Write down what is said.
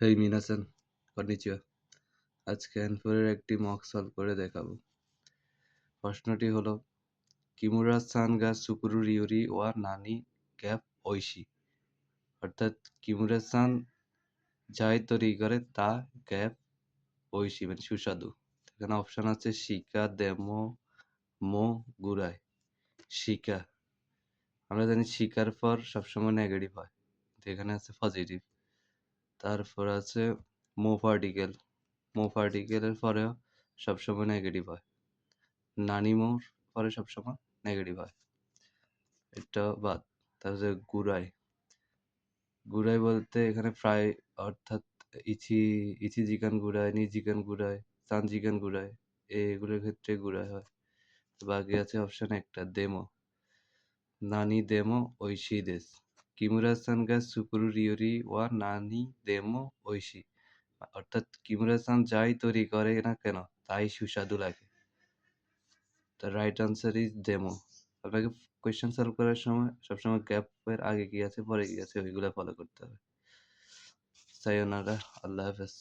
হেই মিনাসান, konnichiwa. আজকে অ্যানফোরের একটি mock solve করে দেখাবো। প্রশ্নটি হলো কিমুরা সান গা সুকুরু রিওরি ওয়া নানি গ্যাপ ঐশি, অর্থাৎ কিমুরা সান যাই তৈরি করে তা গ্যাপ ঐশি মানে সুস্বাদু। এখানে অপশন আছে শিকা, দেমো, মো, গুরাই। শিকা, আমরা জানি শিকার পর সবসময় নেগেটিভ হয়, তো এখানে আছে পজিটিভ। তারপর আছে মো পার্টিকেলের পরেও সবসময় নেগেটিভ হয়। নানিমোর পরে সবসময় নেগেটিভ হয়, এটা বাদ। তারপরে গুড়াই বলতে এখানে প্রায়, অর্থাৎ ইচিজিকান গুড়াই, নিজিকান গুড়াই, সানজিকান গুড়াই, এগুলোর ক্ষেত্রে গুড়াই হয়। বাকি আছে অপশন একটা দেমো, নানি দেমো ঐশি দেশ। কিমুরা সান গা সুকুরু রিওরি ওয়া নানি দেমো ঐশি, অর্থাৎ কিমুরা সান যাই তৈরি করে না কেন তাই সুস্বাদু লাগে। The right answer is demo. আপনাকে কোয়েশ্চেন সলভ করার সময় সবসময় গ্যাপের আগে কি আছে পরে কি আছে ওইগুলো ফলো করতে হবে। সায়োনারা, আল্লাহ হাফেজ।